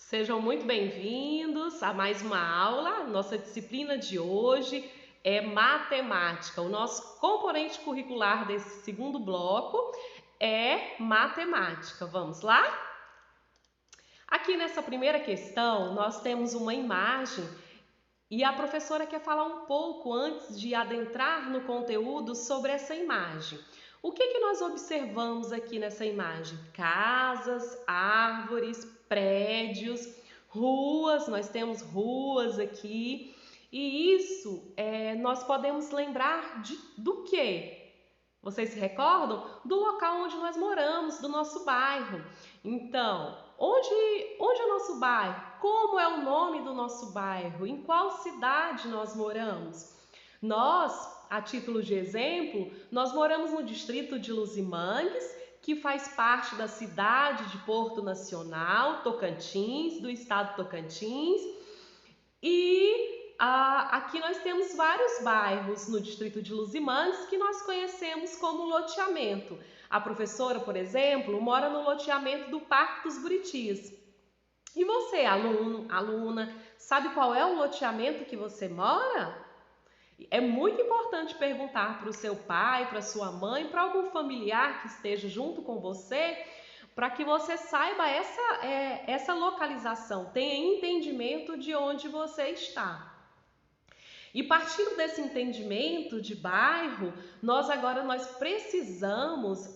Sejam muito bem-vindos a mais uma aula. Nossa disciplina de hoje é matemática. O nosso componente curricular desse segundo bloco é matemática. Vamos lá? Aqui nessa primeira questão, nós temos uma imagem e a professora quer falar um pouco antes de adentrar no conteúdo sobre essa imagem. O que nós observamos aqui nessa imagem? Casas, árvores, prédios, ruas, nós temos ruas aqui. E isso nós podemos lembrar do quê? Vocês se recordam? Do local onde nós moramos, do nosso bairro. Então, onde é o nosso bairro? Como é o nome do nosso bairro? Em qual cidade nós moramos? Nós, a título de exemplo, nós moramos no distrito de Luzimangues, que faz parte da cidade de Porto Nacional, Tocantins, do estado Tocantins. E aqui nós temos vários bairros no distrito de Luzimangues que nós conhecemos como loteamento. A professora, por exemplo, mora no loteamento do Parque dos Buritis. E você, aluno, aluna, sabe qual é o loteamento que você mora? É muito importante perguntar para o seu pai, para sua mãe, para algum familiar que esteja junto com você, para que você saiba essa localização, tenha entendimento de onde você está. E partindo desse entendimento de bairro, nós precisamos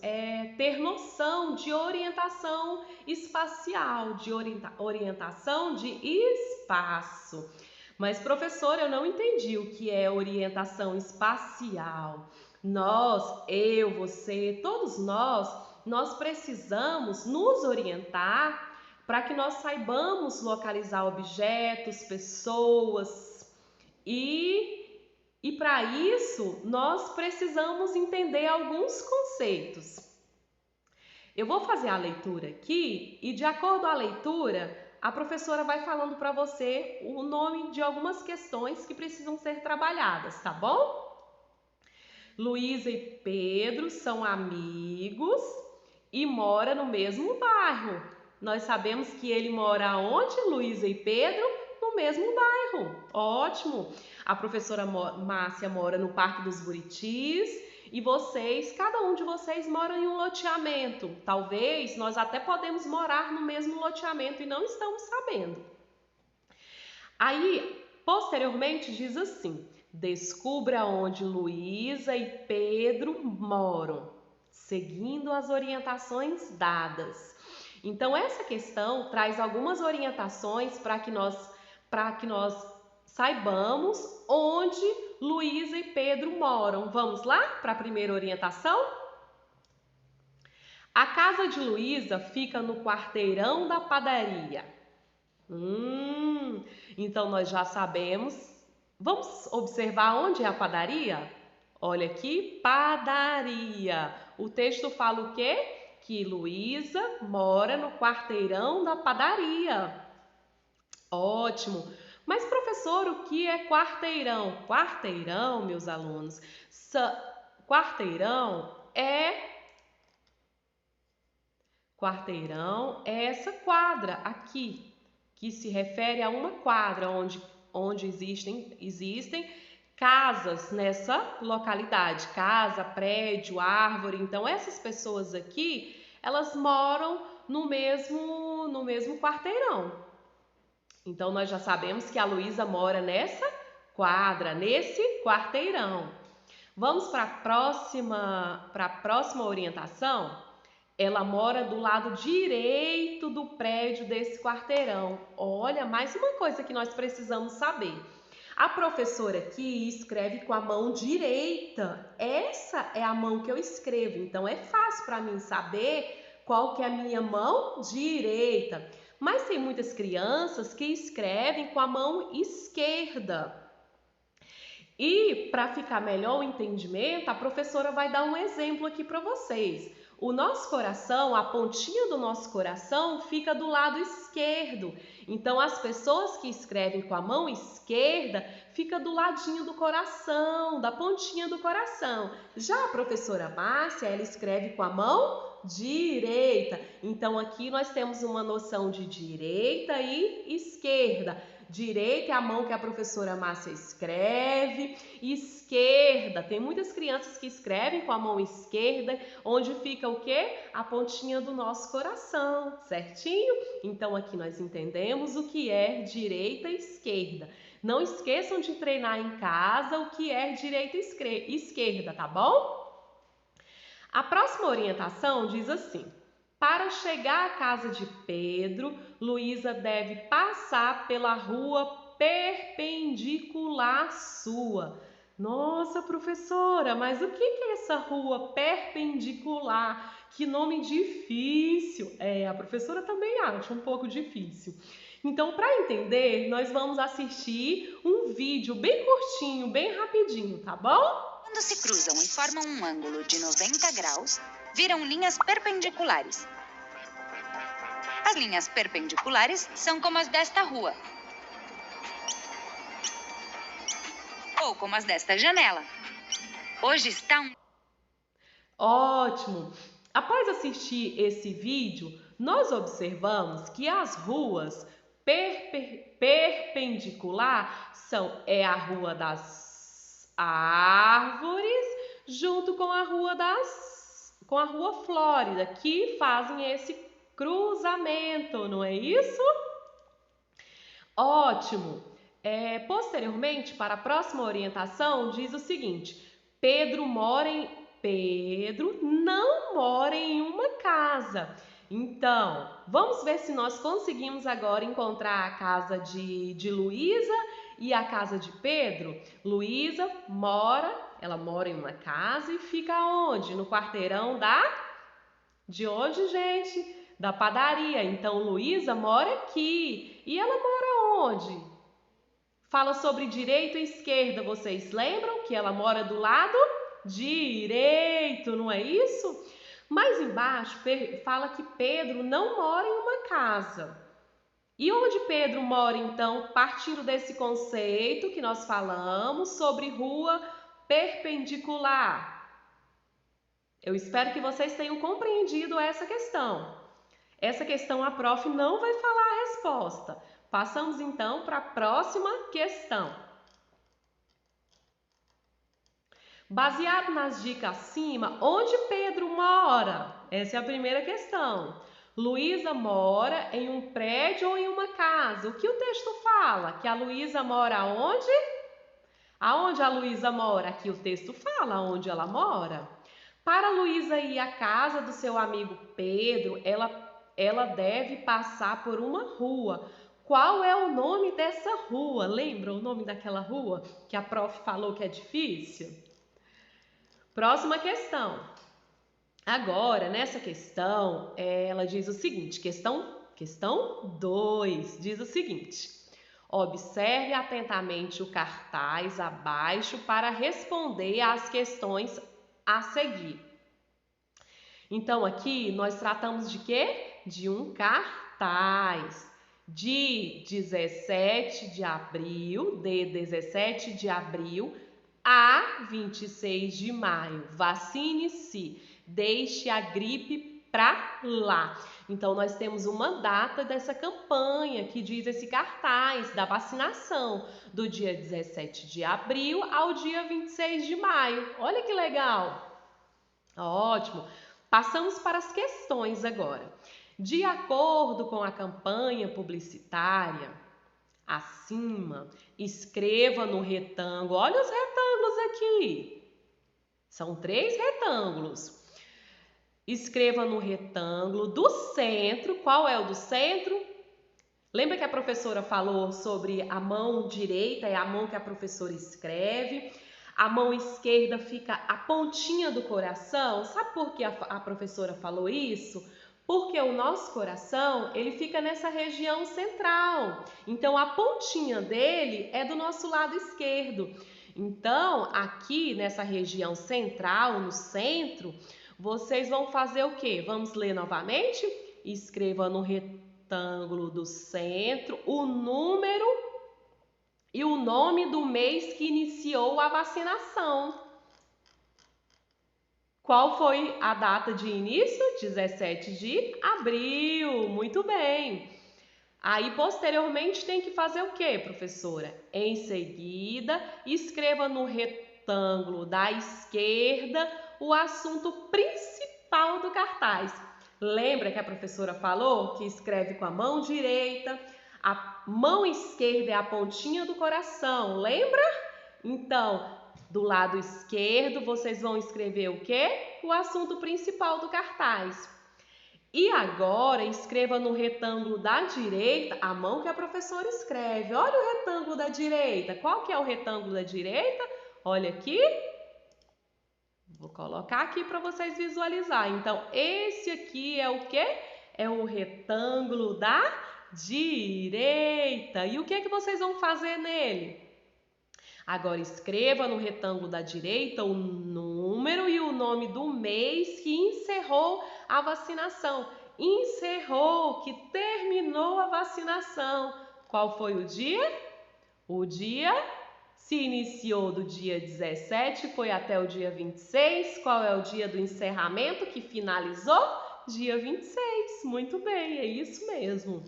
ter noção de orientação espacial, de orientação de espaço. Mas, professora, eu não entendi o que é orientação espacial. Nós, eu, você, todos nós precisamos nos orientar para que nós saibamos localizar objetos, pessoas e para isso nós precisamos entender alguns conceitos. Eu vou fazer a leitura aqui e de acordo com a leitura, a professora vai falando para você o nome de algumas questões que precisam ser trabalhadas, tá bom? Luísa e Pedro são amigos e moram no mesmo bairro. Nós sabemos que ele mora onde, Luísa e Pedro? No mesmo bairro. Ótimo! A professora Márcia mora no Parque dos Buritis e cada um de vocês mora em um loteamento. Talvez nós até podemos morar no mesmo loteamento e não estamos sabendo. Aí, posteriormente, diz assim: descubra onde Luísa e Pedro moram, seguindo as orientações dadas. Então, essa questão traz algumas orientações para que nós saibamos onde Luísa e Pedro moram. Vamos lá para a primeira orientação? A casa de Luísa fica no quarteirão da padaria. Então nós já sabemos. Vamos observar onde é a padaria? Olha aqui, padaria. O texto fala o quê? Que Luísa mora no quarteirão da padaria. Ótimo! Mas, professor, o que é quarteirão? Quarteirão, meus alunos, quarteirão é essa quadra aqui, que se refere a uma quadra onde existem casas nessa localidade, casa, prédio, árvore. Então, essas pessoas aqui, elas moram no mesmo quarteirão. Então, nós já sabemos que a Luísa mora nessa quadra, nesse quarteirão. Vamos para a próxima orientação? Ela mora do lado direito do prédio desse quarteirão. Olha, mais uma coisa que nós precisamos saber. A professora aqui escreve com a mão direita. Essa é a mão que eu escrevo. Então, é fácil para mim saber qual que é a minha mão direita. Mas tem muitas crianças que escrevem com a mão esquerda. E para ficar melhor o entendimento, a professora vai dar um exemplo aqui para vocês. O nosso coração, a pontinha do nosso coração fica do lado esquerdo. Então, as pessoas que escrevem com a mão esquerda fica do ladinho do coração, da pontinha do coração. Já a professora Márcia, ela escreve com a mão direita. Então, aqui nós temos uma noção de direita e esquerda. Direita é a mão que a professora Márcia escreve. Esquerda, tem muitas crianças que escrevem com a mão esquerda, onde fica o quê? A pontinha do nosso coração, certinho? Então, aqui nós entendemos o que é direita e esquerda. Não esqueçam de treinar em casa o que é direita e esquerda, tá bom? A próxima orientação diz assim: para chegar à casa de Pedro, Luísa deve passar pela rua perpendicular à sua. Nossa, professora, mas o que é essa rua perpendicular? Que nome difícil! A professora também acha um pouco difícil. Então, para entender, nós vamos assistir um vídeo bem curtinho, bem rapidinho, tá bom? Quando se cruzam e formam um ângulo de 90 graus, viram linhas perpendiculares. As linhas perpendiculares são como as desta rua, ou como as desta janela. Hoje está um... Ótimo! Após assistir esse vídeo, nós observamos que as ruas perpendicular é a rua das árvores junto com a rua Flórida, que fazem esse cruzamento, não é isso? Ótimo! Posteriormente, para a próxima orientação, diz o seguinte: Pedro não mora em uma casa. Então, vamos ver se nós conseguimos agora encontrar a casa de Luísa e a casa de Pedro. Luísa ela mora em uma casa e fica onde? No quarteirão de onde, gente? Da padaria. Então, Luísa mora aqui. E ela mora onde? Fala sobre direita e esquerda. Vocês lembram que ela mora do lado direito, não é isso? Mais embaixo fala que Pedro não mora em uma casa. E onde Pedro mora, então, partindo desse conceito que nós falamos sobre rua perpendicular? Eu espero que vocês tenham compreendido essa questão. Essa questão a prof não vai falar a resposta. Passamos então para a próxima questão. Baseado nas dicas acima, onde Pedro mora? Essa é a primeira questão. Luísa mora em um prédio ou em uma casa? O que o texto fala? Que a Luísa mora onde? Aonde a Luísa mora? Aqui o texto fala onde ela mora. Para Luísa ir à casa do seu amigo Pedro, ela deve passar por uma rua. Qual é o nome dessa rua? Lembra o nome daquela rua que a prof falou que é difícil? Próxima questão. Agora, nessa questão, ela diz o seguinte, questão 2, diz o seguinte: observe atentamente o cartaz abaixo para responder às questões a seguir. Então, aqui nós tratamos de quê? De um cartaz de 17 de abril a 26 de maio. Vacine-se, deixe a gripe pra lá. Então, nós temos uma data dessa campanha que diz esse cartaz da vacinação, do dia 17 de abril ao dia 26 de maio. Olha que legal! Ótimo! Passamos para as questões agora. De acordo com a campanha publicitária, acima, escreva no retângulo. Olha os retângulos aqui. São 3 retângulos. Escreva no retângulo do centro. Qual é o do centro? Lembra que a professora falou sobre a mão direita, é a mão que a professora escreve. A mão esquerda fica a pontinha do coração. Sabe por que a professora falou isso? Porque o nosso coração, ele fica nessa região central. Então, a pontinha dele é do nosso lado esquerdo. Então, aqui nessa região central, no centro, vocês vão fazer o quê? Vamos ler novamente? Escreva no retângulo do centro o número e o nome do mês que iniciou a vacinação. Qual foi a data de início? 17 de abril. Muito bem. Aí, posteriormente, tem que fazer o quê, professora? Em seguida, escreva no retângulo da esquerda o assunto principal do cartaz. Lembra que a professora falou que escreve com a mão direita, a mão esquerda é a pontinha do coração, lembra? Então, do lado esquerdo, vocês vão escrever o quê? O assunto principal do cartaz. E agora, escreva no retângulo da direita a mão que a professora escreve. Olha o retângulo da direita. Qual que é o retângulo da direita? Olha aqui. Vou colocar aqui para vocês visualizarem. Então, esse aqui é o quê? É o retângulo da direita. E o que é que vocês vão fazer nele? Agora, escreva no retângulo da direita o número e o nome do mês que encerrou a vacinação. Encerrou, que terminou a vacinação. Qual foi o dia? O dia se iniciou do dia 17, foi até o dia 26. Qual é o dia do encerramento que finalizou? Dia 26. Muito bem, é isso mesmo.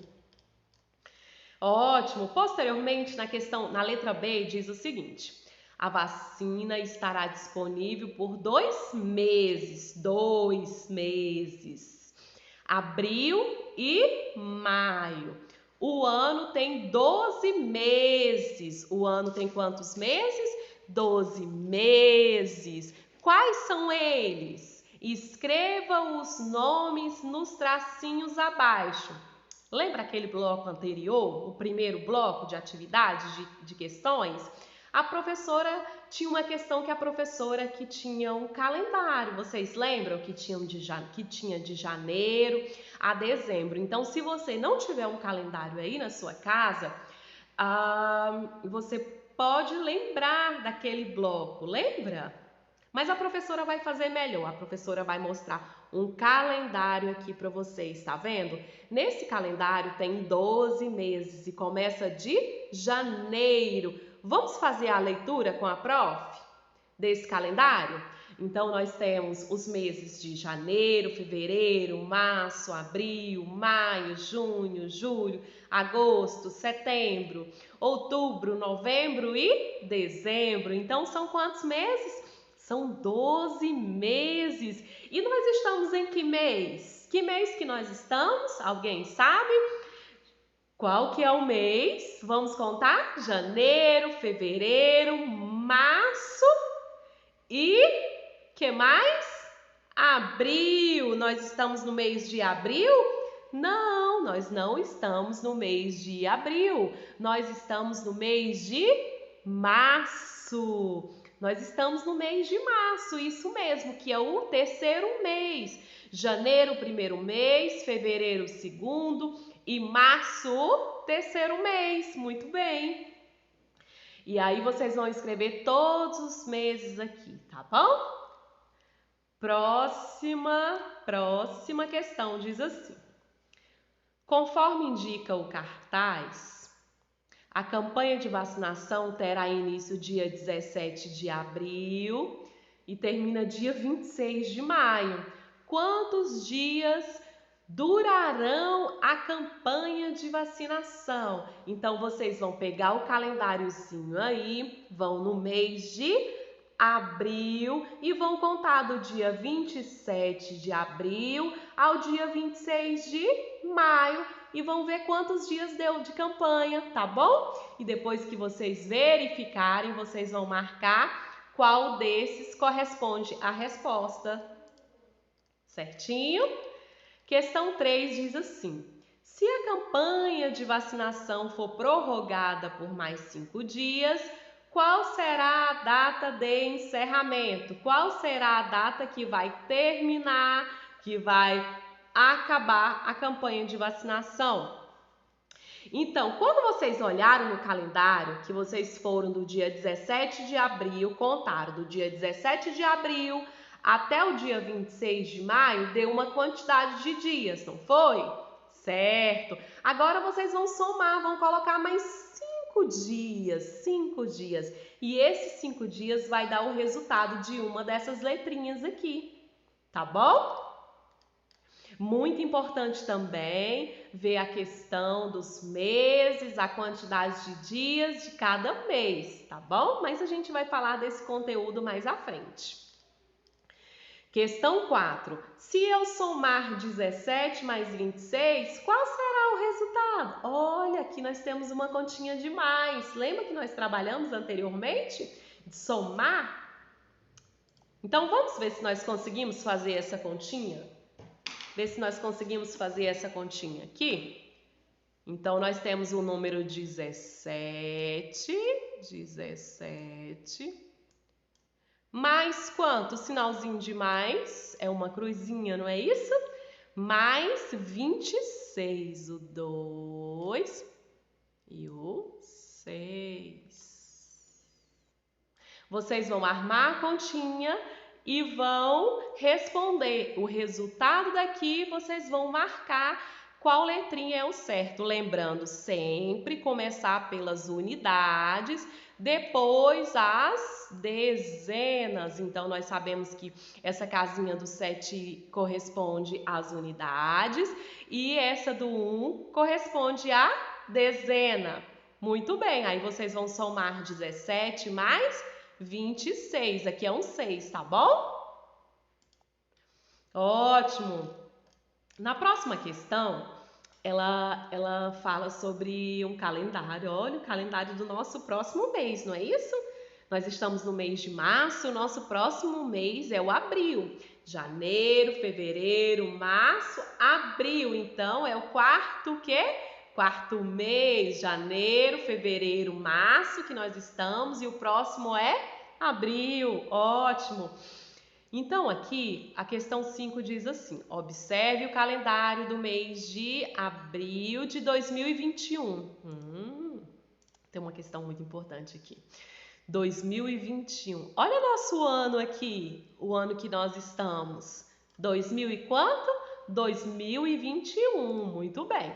Ótimo. Posteriormente, na letra B, diz o seguinte: a vacina estará disponível por 2 meses. 2 meses. Abril e maio. O ano tem 12 meses. O ano tem quantos meses? 12 meses. Quais são eles? Escreva os nomes nos tracinhos abaixo. Lembra aquele bloco anterior, o primeiro bloco de atividades, de questões? A professora tinha uma questão que tinha um calendário. Vocês lembram que tinha de janeiro a dezembro. Então, se você não tiver um calendário aí na sua casa, você pode lembrar daquele bloco, lembra? Mas a professora vai fazer melhor. A professora vai mostrar um calendário aqui para vocês, tá vendo? Nesse calendário tem 12 meses e começa de janeiro. Vamos fazer a leitura com a prof desse calendário? Então, nós temos os meses de janeiro, fevereiro, março, abril, maio, junho, julho, agosto, setembro, outubro, novembro e dezembro. Então, são quantos meses? São 12 meses. E nós estamos em que mês? Que mês que nós estamos? Alguém sabe? Qual que é o mês? Vamos contar? Janeiro, fevereiro, março e que mais? Abril. Nós estamos no mês de abril? Não, nós não estamos no mês de abril. Nós estamos no mês de março. Nós estamos no mês de março, isso mesmo, que é o terceiro mês. Janeiro, o primeiro mês, fevereiro, o segundo e março, o terceiro mês. Muito bem. E aí vocês vão escrever todos os meses aqui, tá bom? Próxima questão diz assim: conforme indica o cartaz, a campanha de vacinação terá início dia 17 de abril e termina dia 26 de maio. Quantos dias durarão a campanha de vacinação? Então, vocês vão pegar o calendáriozinho aí, vão no mês de abril e vão contar do dia 27 de abril ao dia 26 de maio e vão ver quantos dias deu de campanha, tá bom? E depois que vocês verificarem, vocês vão marcar qual desses corresponde à resposta. Certinho? Questão 3 diz assim: se a campanha de vacinação for prorrogada por mais 5 dias, qual será a data de encerramento? Qual será a data que vai terminar, que vai acabar a campanha de vacinação? Então, quando vocês olharam no calendário, que vocês foram do dia 17 de abril, contaram do dia 17 de abril até o dia 26 de maio, deu uma quantidade de dias, não foi? Certo. Agora vocês vão somar, vão colocar mais 5 dias, 5 dias. E esses 5 dias vai dar o resultado de uma dessas letrinhas aqui. tá bom? Muito importante também ver a questão dos meses, a quantidade de dias de cada mês, tá bom? Mas a gente vai falar desse conteúdo mais à frente. Questão 4. Se eu somar 17 mais 26, qual será o resultado? Olha, aqui nós temos uma continha de mais. Lembra que nós trabalhamos anteriormente de somar? Então, vamos ver se nós conseguimos fazer essa continha? Ver se nós conseguimos fazer essa continha aqui? Então, nós temos o número 17. Mais quanto? O sinalzinho de mais é uma cruzinha, não é isso? Mais 26, o 2 e o 6. Vocês vão armar a continha e vão responder. O resultado daqui vocês vão marcar qual letrinha é o certo. Lembrando sempre começar pelas unidades, depois as dezenas. Então, nós sabemos que essa casinha do 7 corresponde às unidades e essa do 1 corresponde à dezena. Muito bem, aí vocês vão somar 17 mais 26. Aqui é um 6, tá bom? Ótimo! Na próxima questão, ela fala sobre um calendário. Olha, o calendário do nosso próximo mês, não é isso? Nós estamos no mês de março, o nosso próximo mês é o abril. Janeiro, fevereiro, março, abril. Então, é o quarto quê? Quarto mês, janeiro, fevereiro, março, que nós estamos, e o próximo é abril. Ótimo! Então, aqui, a questão 5 diz assim: observe o calendário do mês de abril de 2021. Tem uma questão muito importante aqui. 2021. Olha o nosso ano aqui, o ano que nós estamos. 2000 e quanto? 2021. Muito bem.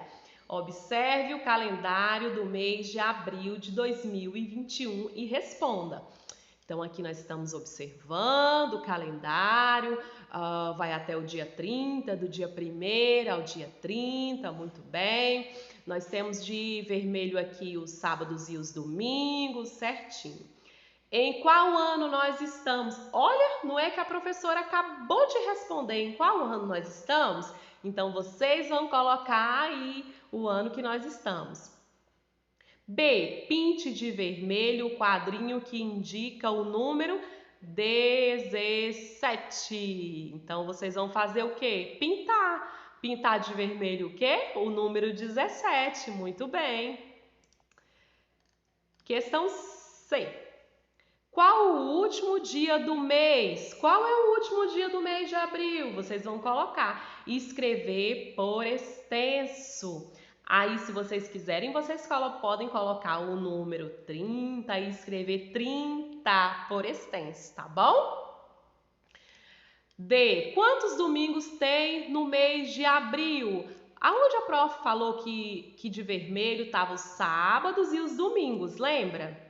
Observe o calendário do mês de abril de 2021 e responda. Então, aqui nós estamos observando o calendário, vai até o dia 30, do dia 1º ao dia 30, muito bem. Nós temos de vermelho aqui os sábados e os domingos, certinho. Em qual ano nós estamos? Olha, não é que a professora acabou de responder em qual ano nós estamos? Então, vocês vão colocar aí o ano que nós estamos. B. Pinte de vermelho o quadrinho que indica o número 17. Então, vocês vão fazer o quê? Pintar. Pintar de vermelho o quê? O número 17. Muito bem. Questão C. Qual o último dia do mês? Qual é o último dia do mês de abril? Vocês vão colocar e escrever por extenso. Aí, se vocês quiserem, vocês podem colocar o número 30 e escrever 30 por extenso, tá bom? D. Quantos domingos tem no mês de abril? Aonde a prof falou que de vermelho estavam os sábados e os domingos, lembra?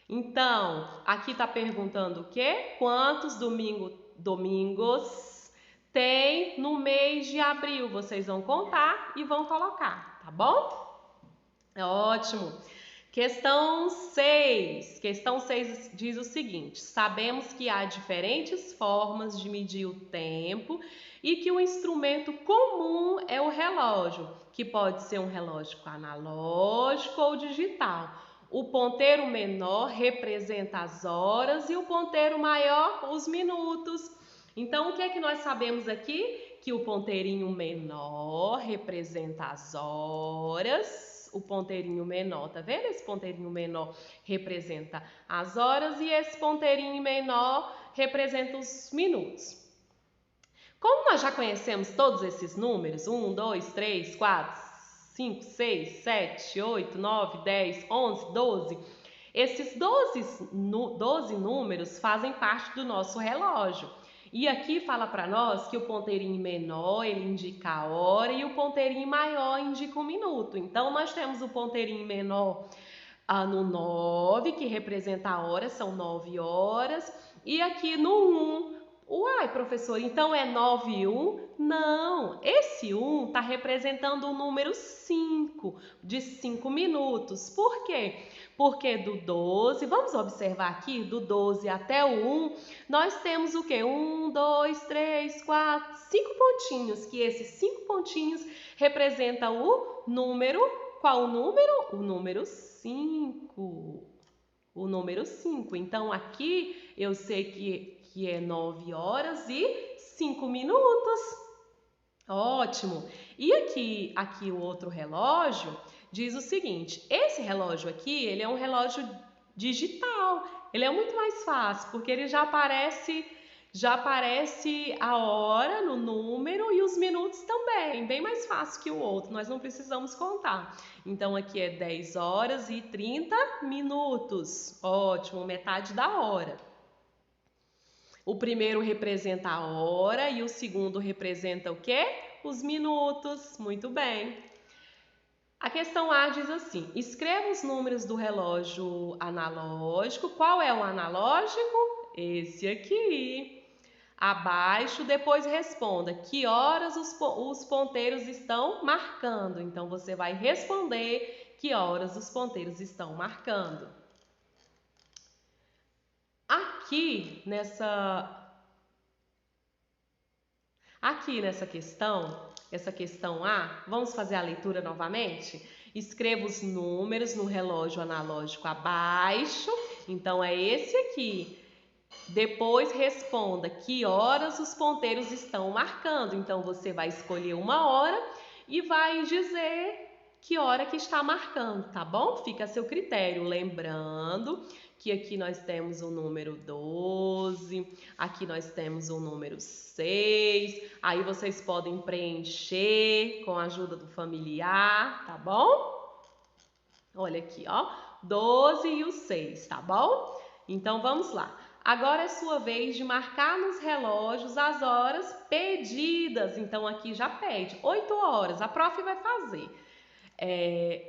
Então, aqui está perguntando o quê? Quantos domingos tem no mês de abril? Vocês vão contar e vão colocar, tá bom? Ótimo! Questão 6. Questão 6 diz o seguinte: sabemos que há diferentes formas de medir o tempo e que o instrumento comum é o relógio, que pode ser um relógio analógico ou digital. O ponteiro menor representa as horas e o ponteiro maior os minutos. Então, o que é que nós sabemos aqui? Que o ponteirinho menor representa as horas. O ponteirinho menor, tá vendo? Esse ponteirinho menor representa as horas e esse ponteirinho menor representa os minutos. Como nós já conhecemos todos esses números, 1, 2, 3, 4, 5, 6, 7, 8, 9, 10, 11, 12, esses 12 números fazem parte do nosso relógio. E aqui fala para nós que o ponteirinho menor ele indica a hora e o ponteirinho maior indica o minuto. Então, nós temos o ponteirinho menor no 9, que representa a hora, são 9 horas. E aqui no 1, Uai, professor, então é 9 e 1? Não, esse 1 está representando o número 5, de 5 minutos. Por quê? Porque do 12, vamos observar aqui, do 12 até o 1, nós temos o quê? 1, 2, 3, 4, 5 pontinhos, que esses 5 pontinhos representam o número, qual o número? O número 5. O número 5. Então, aqui eu sei que é 9 horas e 5 minutos. Ótimo! E aqui o outro relógio diz o seguinte, esse relógio aqui, ele é um relógio digital. Ele é muito mais fácil, porque ele já aparece a hora no número e os minutos também, bem mais fácil que o outro, nós não precisamos contar. Então, aqui é 10 horas e 30 minutos. Ótimo, metade da hora. O primeiro representa a hora e o segundo representa o quê? Os minutos. Muito bem. A questão A diz assim, escreva os números do relógio analógico. Qual é o analógico? Esse aqui. Abaixo, depois responda que horas os ponteiros estão marcando. Então, você vai responder que horas os ponteiros estão marcando. Aqui nessa questão, essa questão A, vamos fazer a leitura novamente? Escreva os números no relógio analógico abaixo. Então, é esse aqui. Depois responda que horas os ponteiros estão marcando. Então, você vai escolher uma hora e vai dizer que hora que está marcando, tá bom? Fica a seu critério. Lembrando que aqui nós temos o número 12, aqui nós temos o número 6. Aí vocês podem preencher com a ajuda do familiar, tá bom? Olha aqui, ó, 12 e o 6, tá bom? Então, vamos lá. Agora é sua vez de marcar nos relógios as horas pedidas. Então, aqui já pede 8 horas. A prof vai fazer.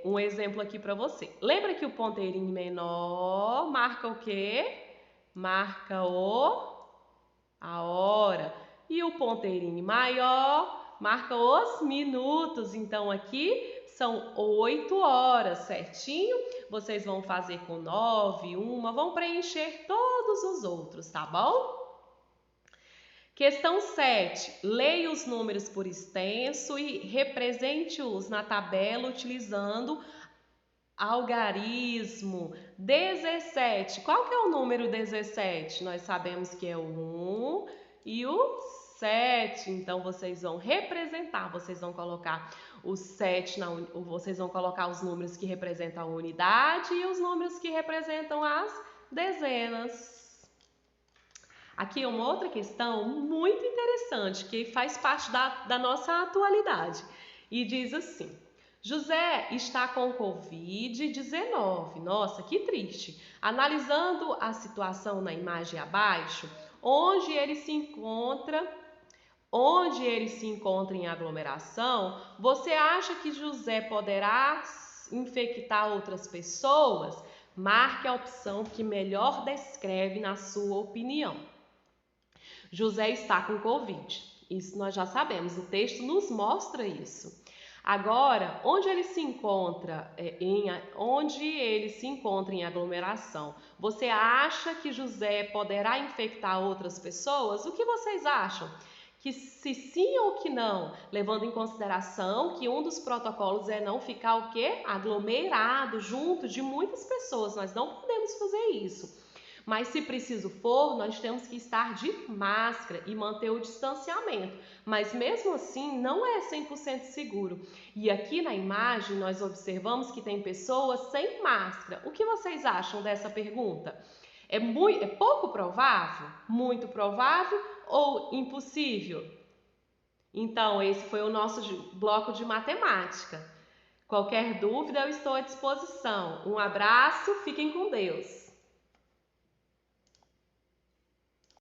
Um exemplo aqui para você. Lembra que o ponteirinho menor marca o quê? Marca a hora. E o ponteirinho maior marca os minutos. Então, aqui são 8 horas, certinho? Vocês vão fazer com 9, uma, vão preencher todos os outros, tá bom? Questão 7. Leia os números por extenso e represente-os na tabela utilizando algarismo. 17. Qual que é o número 17? Nós sabemos que é o 1 e o 7. Então, vocês vão representar, vocês vão colocar o 7, vocês vão colocar os números que representam a unidade e os números que representam as dezenas. Aqui é uma outra questão muito interessante que faz parte da nossa atualidade e diz assim: José está com Covid-19. Nossa, que triste. Analisando a situação na imagem abaixo, onde ele se encontra em aglomeração, você acha que José poderá infectar outras pessoas? Marque a opção que melhor descreve na sua opinião. José está com Covid. Isso nós já sabemos, o texto nos mostra isso. Agora, onde ele se encontra em aglomeração, você acha que José poderá infectar outras pessoas? O que vocês acham? Que se sim ou que não, levando em consideração que um dos protocolos é não ficar o quê? Aglomerado, junto de muitas pessoas. Nós não podemos fazer isso. Mas se preciso for, nós temos que estar de máscara e manter o distanciamento. Mas mesmo assim, não é 100% seguro. E aqui na imagem, nós observamos que tem pessoas sem máscara. O que vocês acham dessa pergunta? É pouco provável? Muito provável ou impossível? Então, esse foi o nosso bloco de matemática. Qualquer dúvida, eu estou à disposição. Um abraço, fiquem com Deus!